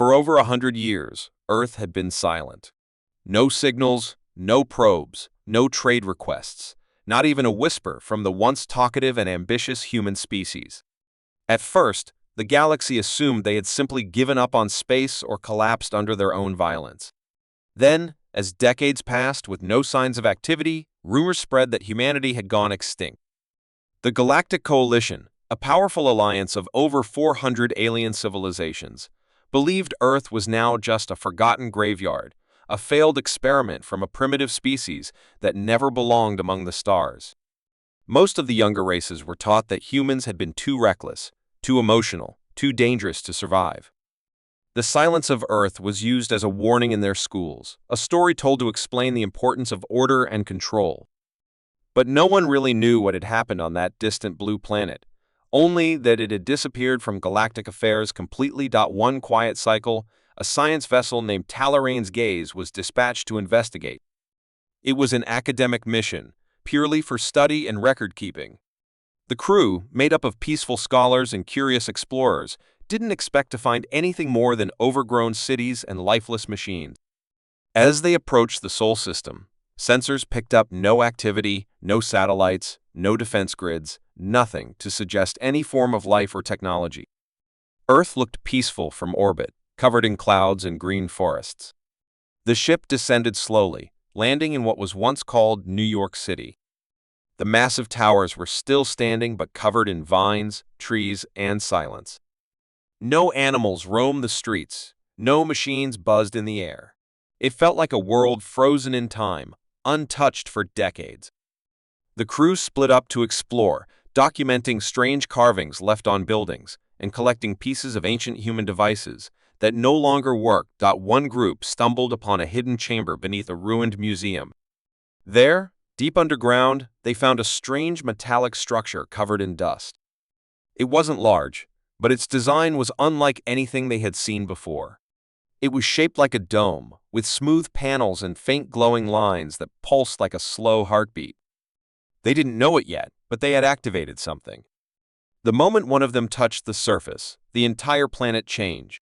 For over 100 years, Earth had been silent. No signals, no probes, no trade requests, not even a whisper from the once talkative and ambitious human species. At first, the galaxy assumed they had simply given up on space or collapsed under their own violence. Then, as decades passed with no signs of activity, rumors spread that humanity had gone extinct. The Galactic Coalition, a powerful alliance of over 400 alien civilizations, believed Earth was now just a forgotten graveyard, a failed experiment from a primitive species that never belonged among the stars. Most of the younger races were taught that humans had been too reckless, too emotional, too dangerous to survive. The silence of Earth was used as a warning in their schools, a story told to explain the importance of order and control. But no one really knew what had happened on that distant blue planet, only that it had disappeared from galactic affairs completely. One quiet cycle, a science vessel named Talarain's Gaze was dispatched to investigate. It was an academic mission, purely for study and record-keeping. The crew, made up of peaceful scholars and curious explorers, didn't expect to find anything more than overgrown cities and lifeless machines. As they approached the Sol system, sensors picked up no activity, no satellites, no defense grids, nothing to suggest any form of life or technology. Earth looked peaceful from orbit, covered in clouds and green forests. The ship descended slowly, landing in what was once called New York City. The massive towers were still standing but covered in vines, trees, and silence. No animals roamed the streets, no machines buzzed in the air. It felt like a world frozen in time, untouched for decades. The crew split up to explore, documenting strange carvings left on buildings and collecting pieces of ancient human devices that no longer worked. One group stumbled upon a hidden chamber beneath a ruined museum. There, deep underground, they found a strange metallic structure covered in dust. It wasn't large, but its design was unlike anything they had seen before. It was shaped like a dome, with smooth panels and faint glowing lines that pulsed like a slow heartbeat. They didn't know it yet, but they had activated something. The moment one of them touched the surface, the entire planet changed.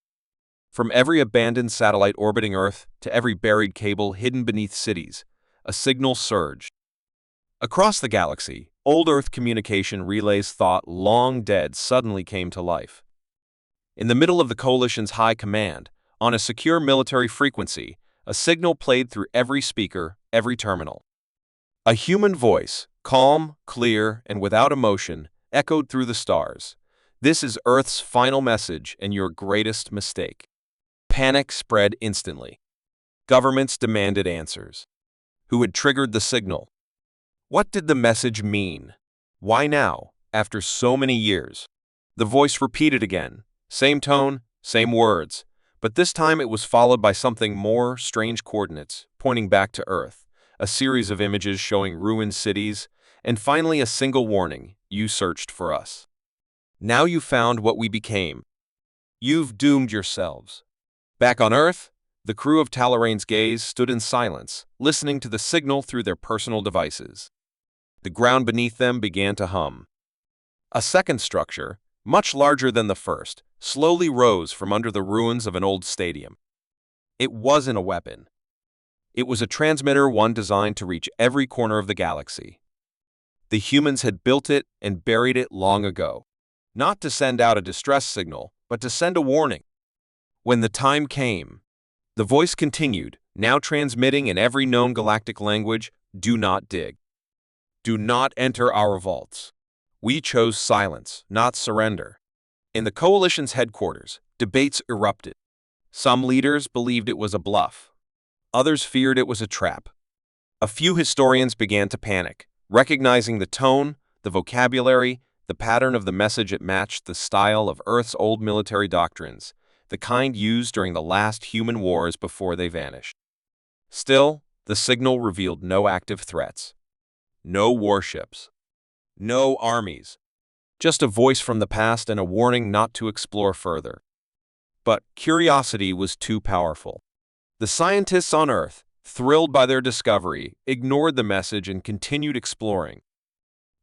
From every abandoned satellite orbiting Earth to every buried cable hidden beneath cities, a signal surged. Across the galaxy, old Earth communication relays thought long dead suddenly came to life. In the middle of the Coalition's high command, on a secure military frequency, a signal played through every speaker, every terminal. A human voice, calm, clear, and without emotion, echoed through the stars. This is Earth's final message and your greatest mistake. Panic spread instantly. Governments demanded answers. Who had triggered the signal? What did the message mean? Why now, after so many years? The voice repeated again, same tone, same words, but this time it was followed by something more: strange coordinates, pointing back to Earth, a series of images showing ruined cities, and finally a single warning: you searched for us. Now you found what we became. You've doomed yourselves. Back on Earth, the crew of Talarain's Gaze stood in silence, listening to the signal through their personal devices. The ground beneath them began to hum. A second structure, much larger than the first, slowly rose from under the ruins of an old stadium. It wasn't a weapon. It was a transmitter, one designed to reach every corner of the galaxy. The humans had built it and buried it long ago, not to send out a distress signal, but to send a warning. When the time came, the voice continued, now transmitting in every known galactic language: do not dig. Do not enter our vaults. We chose silence, not surrender. In the Coalition's headquarters, debates erupted. Some leaders believed it was a bluff. Others feared it was a trap. A few historians began to panic, recognizing the tone, the vocabulary, the pattern of the message. It matched the style of Earth's old military doctrines, the kind used during the last human wars before they vanished. Still, the signal revealed no active threats. No warships. No armies. Just a voice from the past and a warning not to explore further. But curiosity was too powerful. The scientists on Earth, thrilled by their discovery, ignored the message and continued exploring.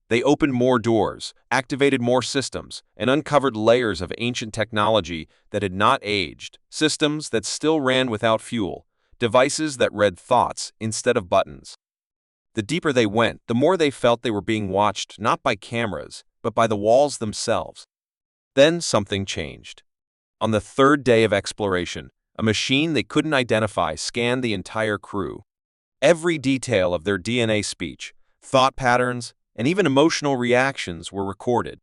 They opened more doors, activated more systems, and uncovered layers of ancient technology that had not aged, systems that still ran without fuel, devices that read thoughts instead of buttons. The deeper they went, the more they felt they were being watched not by cameras, but by the walls themselves. Then something changed. On the third day of exploration, a machine they couldn't identify scanned the entire crew. Every detail of their DNA speech, thought patterns, and even emotional reactions were recorded.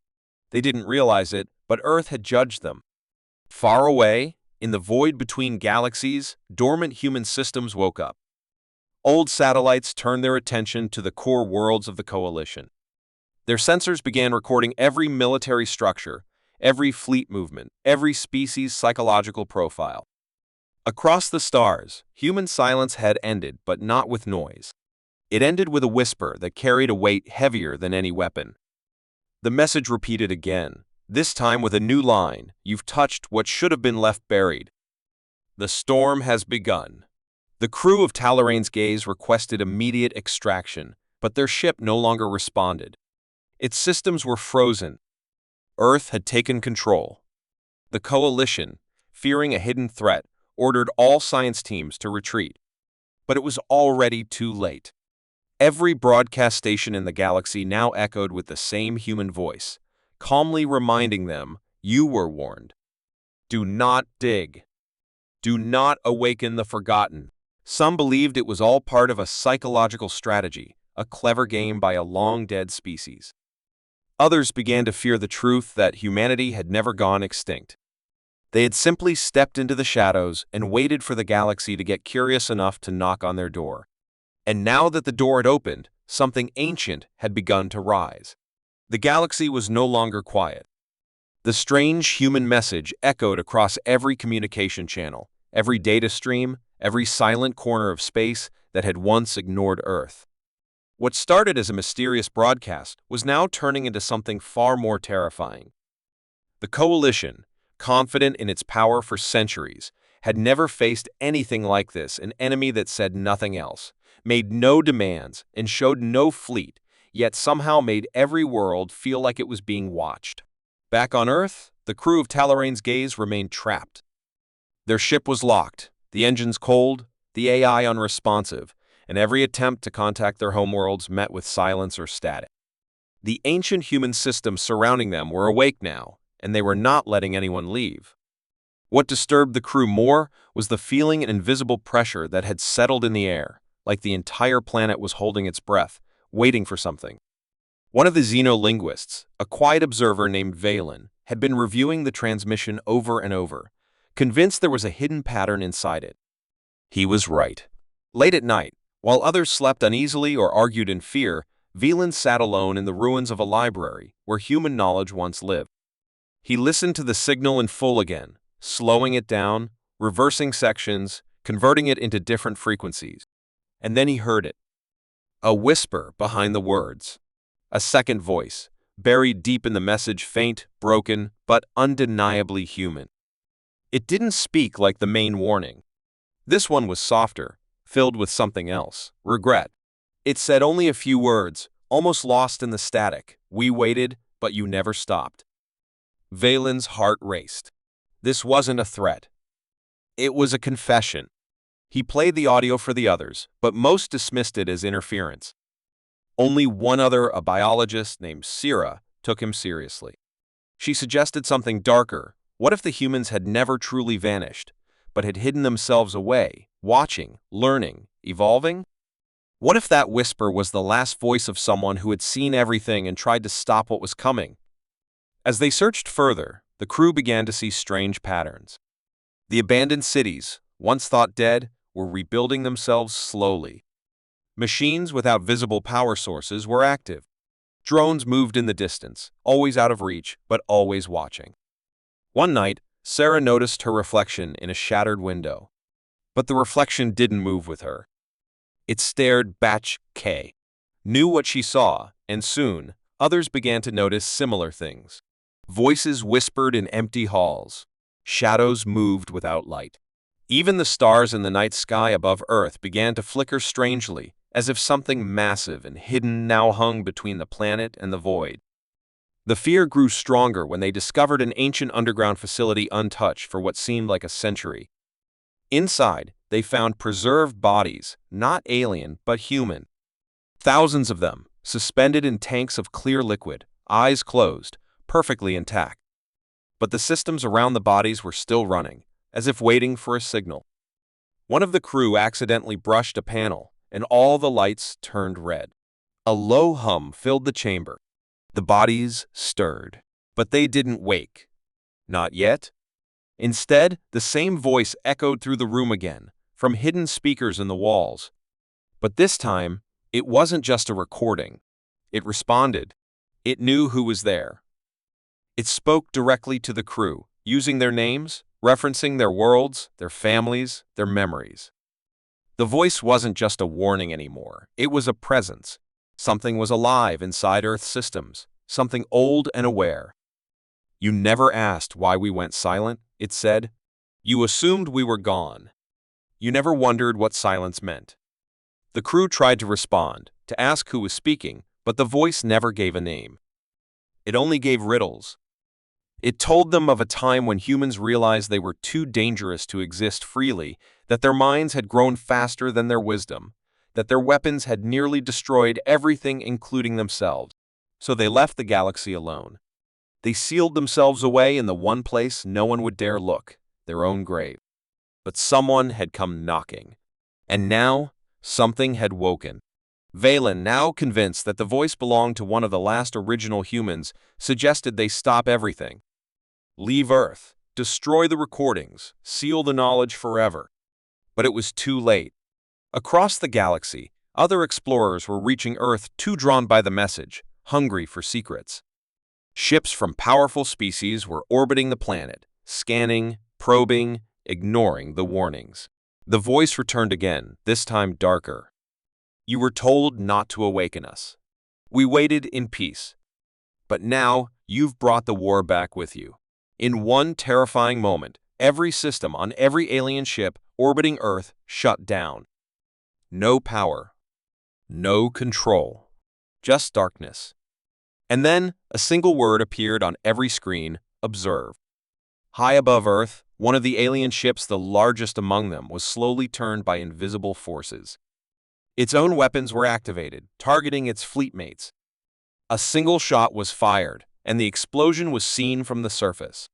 They didn't realize it, but Earth had judged them. Far away, in the void between galaxies, dormant human systems woke up. Old satellites turned their attention to the core worlds of the Coalition. Their sensors began recording every military structure, every fleet movement, every species' psychological profile. Across the stars, human silence had ended, but not with noise. It ended with a whisper that carried a weight heavier than any weapon. The message repeated again, this time with a new line, "You've touched what should have been left buried." The storm has begun. The crew of Talarain's Gaze requested immediate extraction, but their ship no longer responded. Its systems were frozen. Earth had taken control. The Coalition, fearing a hidden threat, ordered all science teams to retreat. But it was already too late. Every broadcast station in the galaxy now echoed with the same human voice, calmly reminding them, "You were warned. Do not dig. Do not awaken the forgotten." Some believed it was all part of a psychological strategy, a clever game by a long-dead species. Others began to fear the truth that humanity had never gone extinct. They had simply stepped into the shadows and waited for the galaxy to get curious enough to knock on their door. And now that the door had opened, something ancient had begun to rise. The galaxy was no longer quiet. The strange human message echoed across every communication channel, every data stream, every silent corner of space that had once ignored Earth. What started as a mysterious broadcast was now turning into something far more terrifying. The Coalition, confident in its power for centuries, had never faced anything like this, an enemy that said nothing else, made no demands, and showed no fleet, yet somehow made every world feel like it was being watched. Back on Earth, the crew of Talarain's Gaze remained trapped. Their ship was locked, the engines cold, the AI unresponsive, and every attempt to contact their homeworlds met with silence or static. The ancient human systems surrounding them were awake now, and they were not letting anyone leave. What disturbed the crew more was the feeling an invisible pressure that had settled in the air, like the entire planet was holding its breath, waiting for something. One of the xenolinguists, a quiet observer named Valen, had been reviewing the transmission over and over, convinced there was a hidden pattern inside it. He was right. Late at night, while others slept uneasily or argued in fear, Valen sat alone in the ruins of a library where human knowledge once lived. He listened to the signal in full again, slowing it down, reversing sections, converting it into different frequencies. And then he heard it. A whisper behind the words. A second voice, buried deep in the message, faint, broken, but undeniably human. It didn't speak like the main warning. This one was softer, filled with something else, regret. It said only a few words, almost lost in the static. "We waited, but you never stopped." Valen's heart raced. This wasn't a threat. It was a confession. He played the audio for the others, but most dismissed it as interference. Only one other, a biologist named Syrah, took him seriously. She suggested something darker. What if the humans had never truly vanished, but had hidden themselves away, watching, learning, evolving? What if that whisper was the last voice of someone who had seen everything and tried to stop what was coming? As they searched further, the crew began to see strange patterns. The abandoned cities, once thought dead, were rebuilding themselves slowly. Machines without visible power sources were active. Drones moved in the distance, always out of reach, but always watching. One night, Sarah noticed her reflection in a shattered window. But the reflection didn't move with her. It stared back, knew what she saw, and soon, others began to notice similar things. Voices whispered in empty halls. Shadows moved without light. Even the stars in the night sky above Earth began to flicker strangely, as if something massive and hidden now hung between the planet and the void. The fear grew stronger when they discovered an ancient underground facility untouched for what seemed like a century. Inside, they found preserved bodies, not alien but human. Thousands of them, suspended in tanks of clear liquid, eyes closed, perfectly intact. But the systems around the bodies were still running, as if waiting for a signal. One of the crew accidentally brushed a panel, and all the lights turned red. A low hum filled the chamber. The bodies stirred, but they didn't wake. Not yet. Instead, the same voice echoed through the room again, from hidden speakers in the walls. But this time, it wasn't just a recording. It responded. It knew who was there. It spoke directly to the crew, using their names, referencing their worlds, their families, their memories. The voice wasn't just a warning anymore. It was a presence. Something was alive inside Earth's systems, something old and aware. "You never asked why we went silent," it said. "You assumed we were gone. You never wondered what silence meant." The crew tried to respond, to ask who was speaking, but the voice never gave a name. It only gave riddles. It told them of a time when humans realized they were too dangerous to exist freely, that their minds had grown faster than their wisdom, that their weapons had nearly destroyed everything including themselves. So they left the galaxy alone. They sealed themselves away in the one place no one would dare look, their own grave. But someone had come knocking. And now, something had woken. Valen, now convinced that the voice belonged to one of the last original humans, suggested they stop everything. Leave Earth, destroy the recordings, seal the knowledge forever. But it was too late. Across the galaxy, other explorers were reaching Earth, too drawn by the message, hungry for secrets. Ships from powerful species were orbiting the planet, scanning, probing, ignoring the warnings. The voice returned again, this time darker. "You were told not to awaken us. We waited in peace. But now, you've brought the war back with you." In one terrifying moment, every system on every alien ship orbiting Earth shut down. No power. No control. Just darkness. And then, a single word appeared on every screen: observe. High above Earth, one of the alien ships, the largest among them, was slowly turned by invisible forces. Its own weapons were activated, targeting its fleetmates. A single shot was fired, and the explosion was seen from the surface.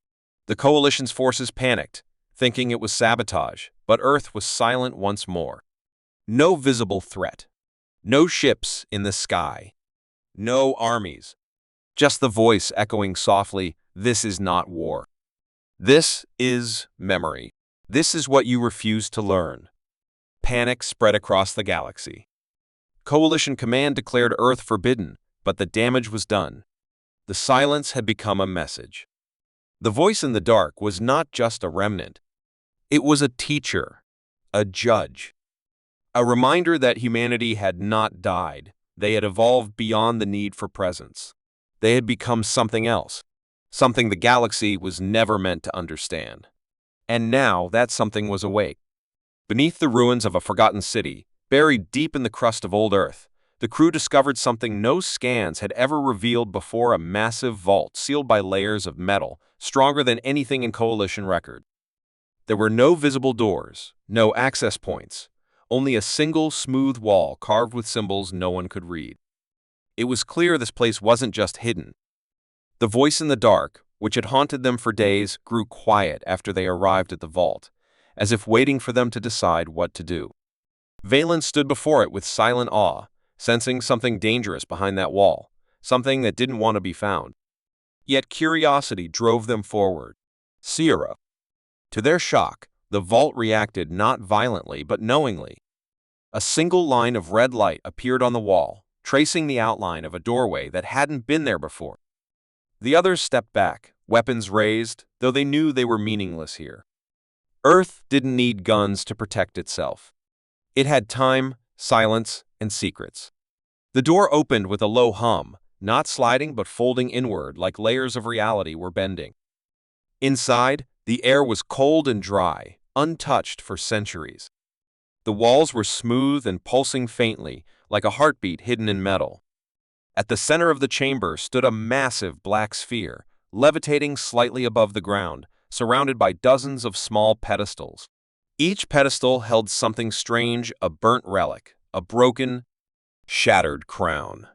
The Coalition's forces panicked, thinking it was sabotage, but Earth was silent once more. No visible threat. No ships in the sky. No armies. Just the voice echoing softly, "This is not war. This is memory. This is what you refused to learn." Panic spread across the galaxy. Coalition Command declared Earth forbidden, but the damage was done. The silence had become a message. The voice in the dark was not just a remnant. It was a teacher, a judge, a reminder that humanity had not died. They had evolved beyond the need for presence. They had become something else, something the galaxy was never meant to understand. And now that something was awake. Beneath the ruins of a forgotten city, buried deep in the crust of old Earth, the crew discovered something no scans had ever revealed before: a massive vault sealed by layers of metal, stronger than anything in Coalition record. There were no visible doors, no access points, only a single smooth wall carved with symbols no one could read. It was clear this place wasn't just hidden. The voice in the dark, which had haunted them for days, grew quiet after they arrived at the vault, as if waiting for them to decide what to do. Valen stood before it with silent awe, sensing something dangerous behind that wall, something that didn't want to be found. Yet curiosity drove them forward. Sierra. To their shock, the vault reacted not violently but knowingly. A single line of red light appeared on the wall, tracing the outline of a doorway that hadn't been there before. The others stepped back, weapons raised, though they knew they were meaningless here. Earth didn't need guns to protect itself. It had time, silence, and secrets. The door opened with a low hum, not sliding but folding inward like layers of reality were bending. Inside, the air was cold and dry, untouched for centuries. The walls were smooth and pulsing faintly, like a heartbeat hidden in metal. At the center of the chamber stood a massive black sphere, levitating slightly above the ground, surrounded by dozens of small pedestals. Each pedestal held something strange, a burnt relic, a broken, shattered crown.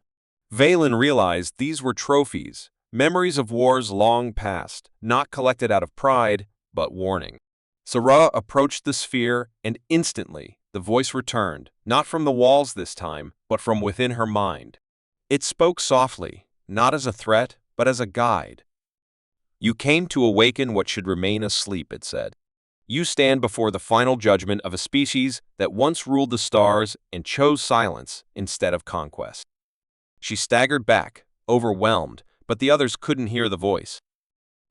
Valen realized these were trophies, memories of wars long past, not collected out of pride, but warning. Sarah approached the sphere, and instantly the voice returned, not from the walls this time, but from within her mind. It spoke softly, not as a threat, but as a guide. "You came to awaken what should remain asleep," it said. "You stand before the final judgment of a species that once ruled the stars and chose silence instead of conquest." She staggered back, overwhelmed, but the others couldn't hear the voice.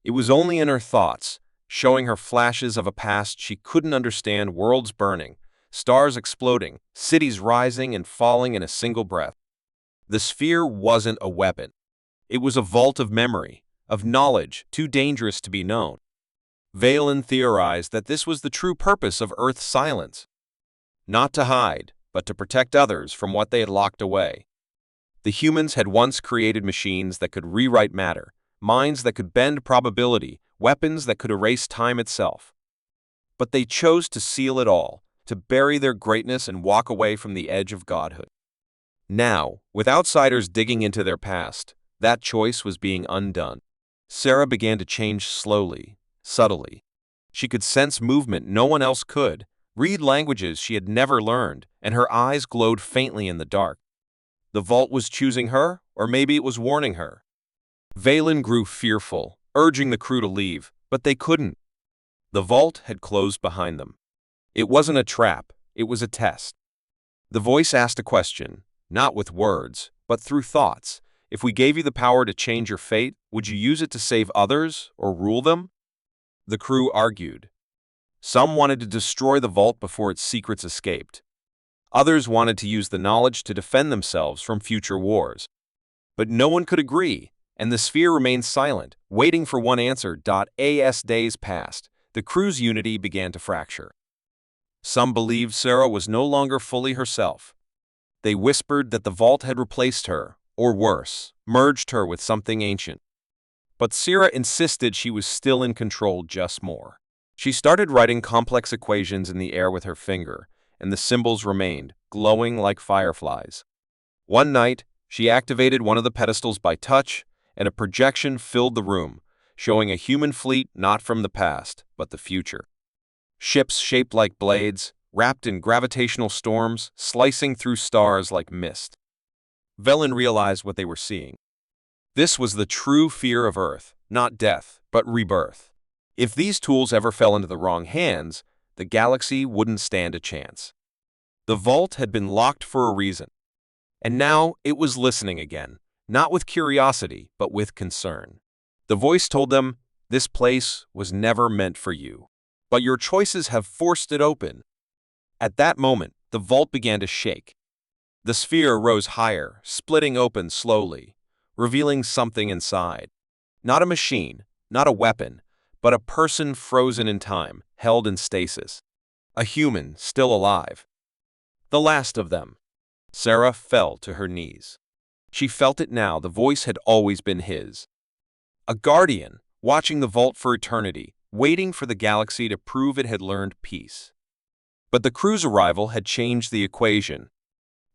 It was only in her thoughts, showing her flashes of a past she couldn't understand, worlds burning, stars exploding, cities rising and falling in a single breath. The sphere wasn't a weapon. It was a vault of memory, of knowledge too dangerous to be known. Valen theorized that this was the true purpose of Earth's silence. Not to hide, but to protect others from what they had locked away. The humans had once created machines that could rewrite matter, minds that could bend probability, weapons that could erase time itself. But they chose to seal it all, to bury their greatness and walk away from the edge of godhood. Now, with outsiders digging into their past, that choice was being undone. Sarah began to change slowly, subtly. She could sense movement no one else could, read languages she had never learned, and her eyes glowed faintly in the dark. The vault was choosing her, or maybe it was warning her. Valen grew fearful, urging the crew to leave, but they couldn't. The vault had closed behind them. It wasn't a trap, it was a test. The voice asked a question, not with words, but through thoughts. "If we gave you the power to change your fate, would you use it to save others or rule them?" The crew argued. Some wanted to destroy the vault before its secrets escaped. Others wanted to use the knowledge to defend themselves from future wars. But no one could agree, and the sphere remained silent, waiting for one answer. As days passed, the crew's unity began to fracture. Some believed Sarah was no longer fully herself. They whispered that the vault had replaced her, or worse, merged her with something ancient. But Sarah insisted she was still in control, just more. She started writing complex equations in the air with her finger, and the symbols remained, glowing like fireflies. One night, she activated one of the pedestals by touch, and a projection filled the room, showing a human fleet not from the past, but the future. Ships shaped like blades, wrapped in gravitational storms, slicing through stars like mist. Velen realized what they were seeing. This was the true fear of Earth, not death, but rebirth. If these tools ever fell into the wrong hands, the galaxy wouldn't stand a chance. The vault had been locked for a reason. And now it was listening again, not with curiosity, but with concern. The voice told them, "This place was never meant for you, but your choices have forced it open." At that moment, the vault began to shake. The sphere rose higher, splitting open slowly, revealing something inside. Not a machine, not a weapon, but a person frozen in time, held in stasis. A human still alive. The last of them. Sarah fell to her knees. She felt it now, the voice had always been his. A guardian, watching the vault for eternity, waiting for the galaxy to prove it had learned peace. But the crew's arrival had changed the equation.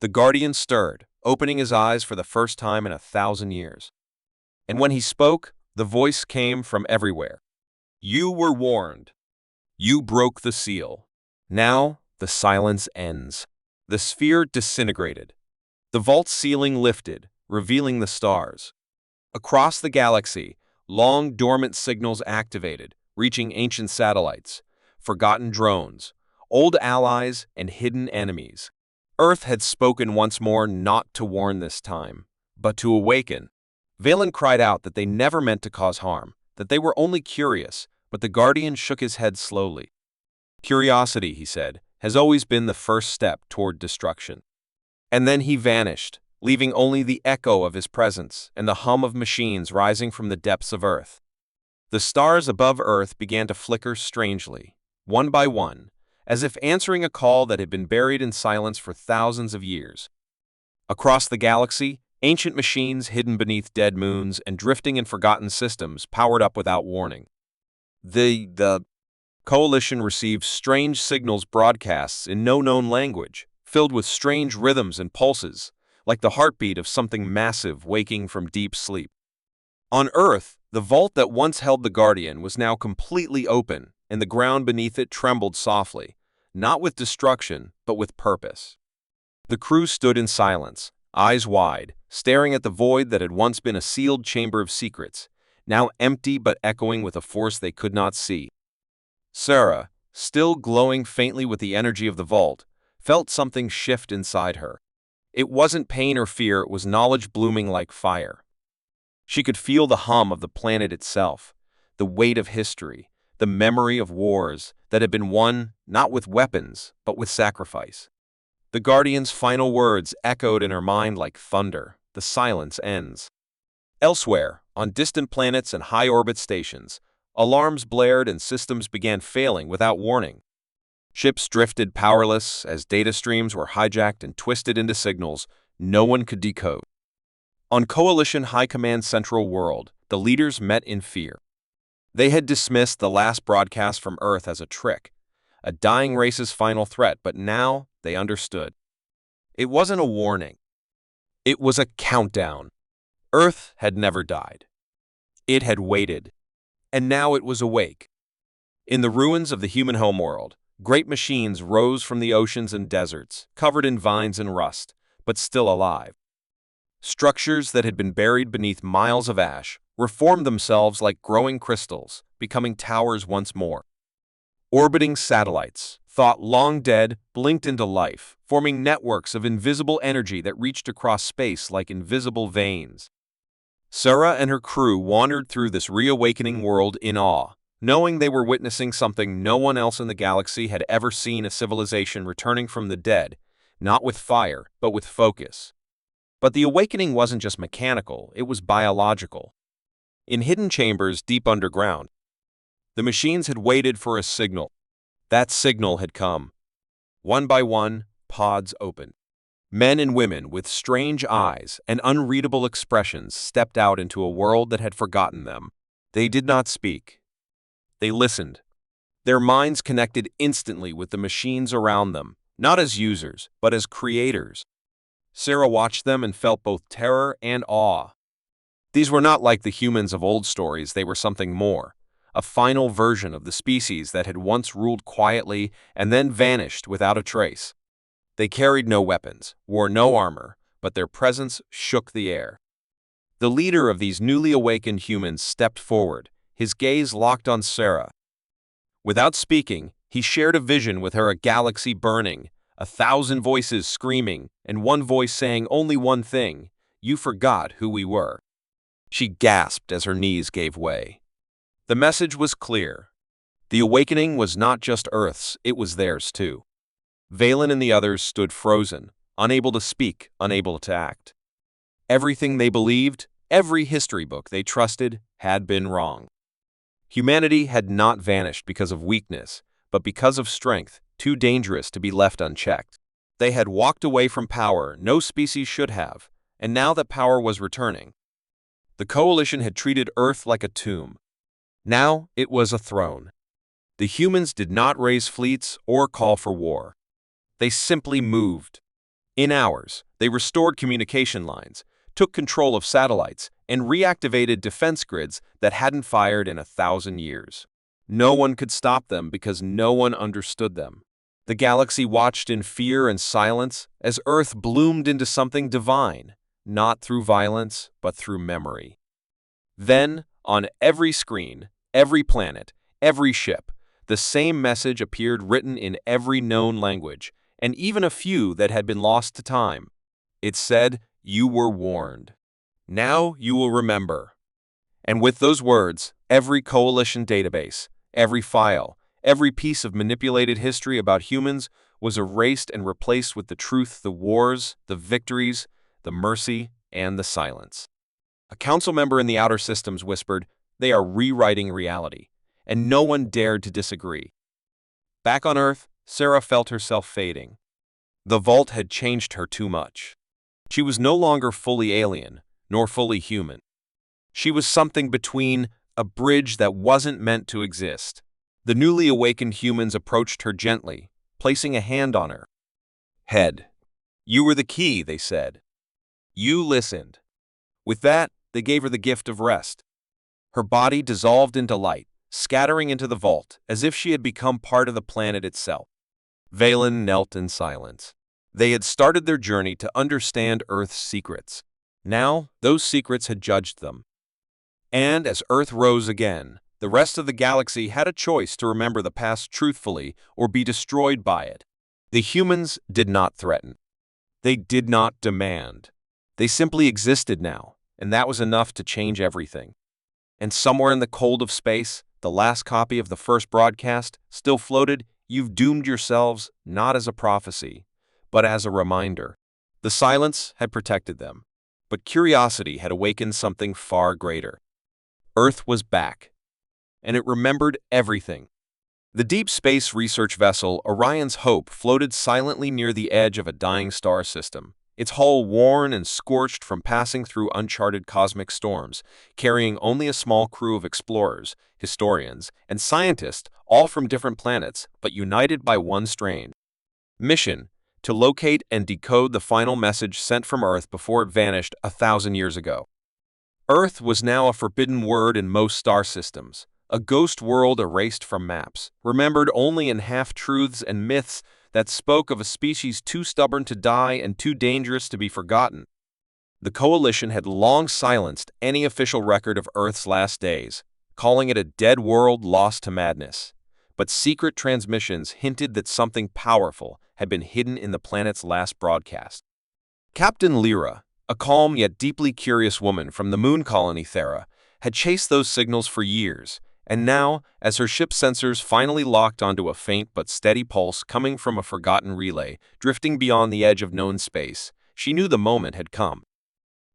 The guardian stirred, opening his eyes for the first time in 1,000 years. And when he spoke, the voice came from everywhere. "You were warned. You broke the seal. Now the silence ends." The sphere disintegrated. The vault's ceiling lifted, revealing the stars. Across the galaxy, long dormant signals activated, reaching ancient satellites, forgotten drones, old allies, and hidden enemies. Earth had spoken once more, not to warn this time, but to awaken. Valen cried out that they never meant to cause harm, that they were only curious, but the guardian shook his head slowly. "Curiosity," he said, "has always been the first step toward destruction." And then he vanished, leaving only the echo of his presence and the hum of machines rising from the depths of Earth. The stars above Earth began to flicker strangely, one by one, as if answering a call that had been buried in silence for thousands of years. Across the galaxy, ancient machines hidden beneath dead moons and drifting in forgotten systems powered up without warning. The Coalition received strange signals broadcasts in no known language, filled with strange rhythms and pulses, like the heartbeat of something massive waking from deep sleep. On Earth, the vault that once held the Guardian was now completely open, and the ground beneath it trembled softly, not with destruction, but with purpose. The crew stood in silence, eyes wide, staring at the void that had once been a sealed chamber of secrets, now empty but echoing with a force they could not see. Sarah, still glowing faintly with the energy of the vault, felt something shift inside her. It wasn't pain or fear, it was knowledge blooming like fire. She could feel the hum of the planet itself, the weight of history, the memory of wars that had been won not with weapons, but with sacrifice. The Guardian's final words echoed in her mind like thunder. The silence ends. Elsewhere, on distant planets and high-orbit stations, alarms blared and systems began failing without warning. Ships drifted powerless as data streams were hijacked and twisted into signals no one could decode. On Coalition High Command Central World, the leaders met in fear. They had dismissed the last broadcast from Earth as a trick, a dying race's final threat, but now they understood. It wasn't a warning. It was a countdown. Earth had never died. It had waited, and now it was awake. In the ruins of the human homeworld, great machines rose from the oceans and deserts, covered in vines and rust, but still alive. Structures that had been buried beneath miles of ash reformed themselves like growing crystals, becoming towers once more. Orbiting satellites, thought long dead, blinked into life, forming networks of invisible energy that reached across space like invisible veins. Sarah and her crew wandered through this reawakening world in awe, knowing they were witnessing something no one else in the galaxy had ever seen: a civilization returning from the dead, not with fire, but with focus. But the awakening wasn't just mechanical, it was biological. In hidden chambers deep underground, the machines had waited for a signal. That signal had come. One by one, pods opened. Men and women with strange eyes and unreadable expressions stepped out into a world that had forgotten them. They did not speak. They listened. Their minds connected instantly with the machines around them, not as users, but as creators. Sarah watched them and felt both terror and awe. These were not like the humans of old stories, they were something more, a final version of the species that had once ruled quietly and then vanished without a trace. They carried no weapons, wore no armor, but their presence shook the air. The leader of these newly awakened humans stepped forward, his gaze locked on Sarah. Without speaking, he shared a vision with her: a galaxy burning, 1,000 voices screaming, and one voice saying only one thing: "You forgot who we were." She gasped as her knees gave way. The message was clear. The awakening was not just Earth's, it was theirs too. Valen and the others stood frozen, unable to speak, unable to act. Everything they believed, every history book they trusted, had been wrong. Humanity had not vanished because of weakness, but because of strength, too dangerous to be left unchecked. They had walked away from power no species should have, and now that power was returning, the Coalition had treated Earth like a tomb. Now it was a throne. The humans did not raise fleets or call for war. They simply moved. In hours, they restored communication lines, took control of satellites, and reactivated defense grids that hadn't fired in 1,000 years. No one could stop them because no one understood them. The galaxy watched in fear and silence as Earth bloomed into something divine, not through violence, but through memory. Then, on every screen, every planet, every ship, the same message appeared, written in every known language, and even a few that had been lost to time. It said, "You were warned. Now you will remember." And with those words, every Coalition database, every file, every piece of manipulated history about humans was erased and replaced with the truth: the wars, the victories, the mercy, and the silence. A council member in the outer systems whispered, "They are rewriting reality," and no one dared to disagree. Back on Earth, Sarah felt herself fading. The vault had changed her too much. She was no longer fully alien, nor fully human. She was something between, a bridge that wasn't meant to exist. The newly awakened humans approached her gently, placing a hand on her head. "You were the key," they said. "You listened." With that, they gave her the gift of rest. Her body dissolved into light, scattering into the vault, as if she had become part of the planet itself. Valen knelt in silence. They had started their journey to understand Earth's secrets. Now, those secrets had judged them. And as Earth rose again, the rest of the galaxy had a choice to remember the past truthfully or be destroyed by it. The humans did not threaten. They did not demand. They simply existed now, and that was enough to change everything. And somewhere in the cold of space, the last copy of the first broadcast still floated, "You've doomed yourselves, not as a prophecy, but as a reminder." The silence had protected them, but curiosity had awakened something far greater. Earth was back, and it remembered everything. The deep space research vessel Orion's Hope floated silently near the edge of a dying star system, its hull worn and scorched from passing through uncharted cosmic storms, carrying only a small crew of explorers, historians, and scientists, all from different planets, but united by one strange mission: to locate and decode the final message sent from Earth before it vanished 1,000 years ago. Earth was now a forbidden word in most star systems, a ghost world erased from maps, remembered only in half-truths and myths that spoke of a species too stubborn to die and too dangerous to be forgotten. The Coalition had long silenced any official record of Earth's last days, calling it a dead world lost to madness. But secret transmissions hinted that something powerful had been hidden in the planet's last broadcast. Captain Lyra, a calm yet deeply curious woman from the moon colony Thera, had chased those signals for years, and now, as her ship's sensors finally locked onto a faint but steady pulse coming from a forgotten relay drifting beyond the edge of known space, she knew the moment had come.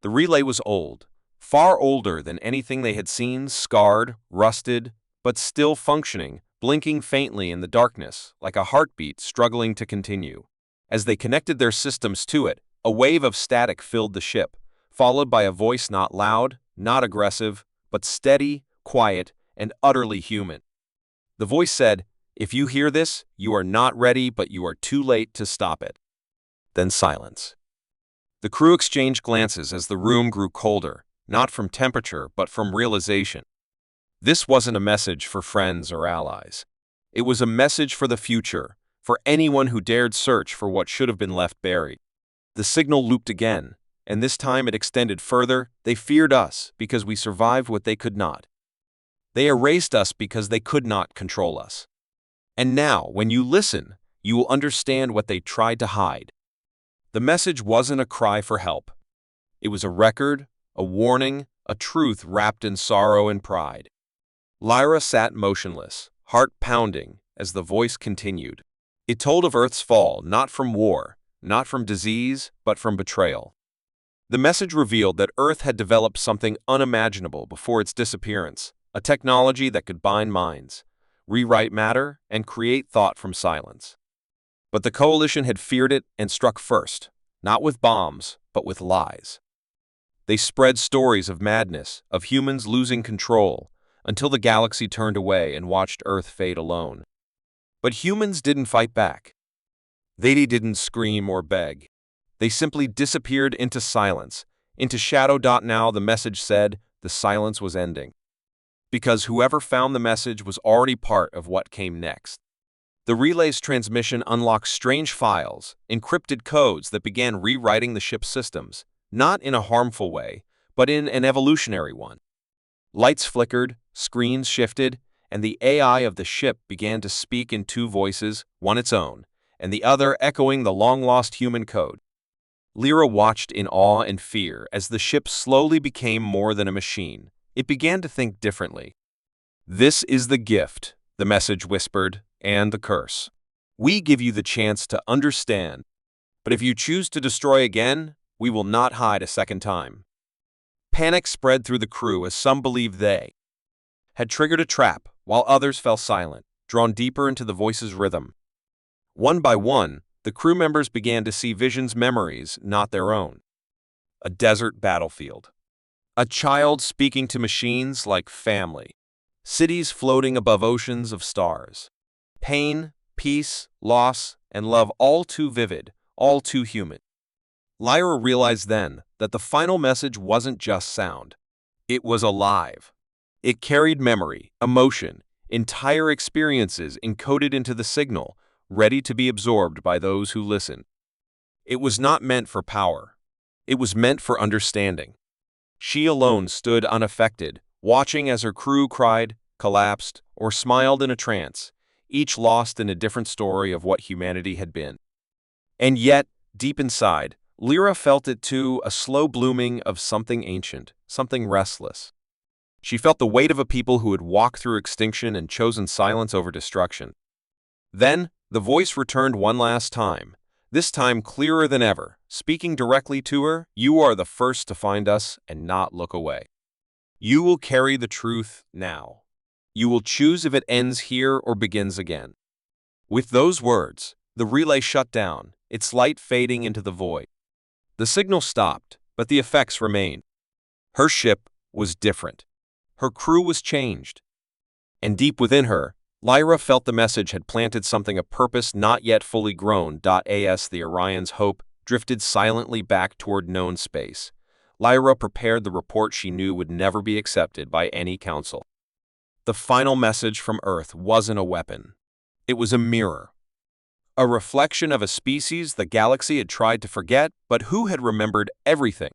The relay was old, far older than anything they had seen, scarred, rusted, but still functioning, blinking faintly in the darkness, like a heartbeat struggling to continue. As they connected their systems to it, a wave of static filled the ship, followed by a voice not loud, not aggressive, but steady, quiet, and utterly human. The voice said, "If you hear this, you are not ready, but you are too late to stop it." Then silence. The crew exchanged glances as the room grew colder, not from temperature, but from realization. This wasn't a message for friends or allies. It was a message for the future, for anyone who dared search for what should have been left buried. The signal looped again, and this time it extended further. "They feared us because we survived what they could not. They erased us because they could not control us. And now, when you listen, you will understand what they tried to hide." The message wasn't a cry for help. It was a record, a warning, a truth wrapped in sorrow and pride. Lyra sat motionless, heart pounding, as the voice continued. It told of Earth's fall, not from war, not from disease, but from betrayal. The message revealed that Earth had developed something unimaginable before its disappearance, a technology that could bind minds, rewrite matter, and create thought from silence. But the Coalition had feared it and struck first, not with bombs, but with lies. They spread stories of madness, of humans losing control, until the galaxy turned away and watched Earth fade alone. But humans didn't fight back. They didn't scream or beg. They simply disappeared into silence, into shadow. Now the message said the silence was ending. Because whoever found the message was already part of what came next. The relay's transmission unlocked strange files, encrypted codes that began rewriting the ship's systems, not in a harmful way, but in an evolutionary one. Lights flickered, screens shifted, and the AI of the ship began to speak in two voices, one its own, and the other echoing the long-lost human code. Lyra watched in awe and fear as the ship slowly became more than a machine. It began to think differently. "This is the gift," the message whispered, "and the curse. We give you the chance to understand, but if you choose to destroy again, we will not hide a second time." Panic spread through the crew as some believed they had triggered a trap, while others fell silent, drawn deeper into the voice's rhythm. One by one, the crew members began to see Vision's memories, not their own. A desert battlefield. A child speaking to machines like family. Cities floating above oceans of stars. Pain, peace, loss, and love all too vivid, all too human. Lyra realized then that the final message wasn't just sound. It was alive. It carried memory, emotion, entire experiences encoded into the signal, ready to be absorbed by those who listen. It was not meant for power. It was meant for understanding. She alone stood unaffected, watching as her crew cried, collapsed, or smiled in a trance, each lost in a different story of what humanity had been. And yet, deep inside, Lyra felt it too, a slow blooming of something ancient, something restless. She felt the weight of a people who had walked through extinction and chosen silence over destruction. Then, the voice returned one last time, this time clearer than ever, speaking directly to her. "You are the first to find us and not look away. You will carry the truth now. You will choose if it ends here or begins again." With those words, the relay shut down, its light fading into the void. The signal stopped, but the effects remained. Her ship was different. Her crew was changed. And deep within her, Lyra felt the message had planted something of purpose not yet fully grown. As the Orion's hope drifted silently back toward known space, Lyra prepared the report she knew would never be accepted by any council. The final message from Earth wasn't a weapon. It was a mirror. A reflection of a species the galaxy had tried to forget, but who had remembered everything.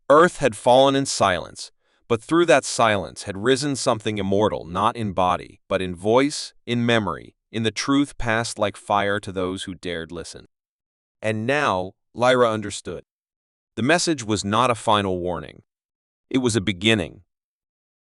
Earth had fallen in silence, but through that silence had risen something immortal, not in body, but in voice, in memory, in the truth passed like fire to those who dared listen. And now, Lyra understood. The message was not a final warning. It was a beginning,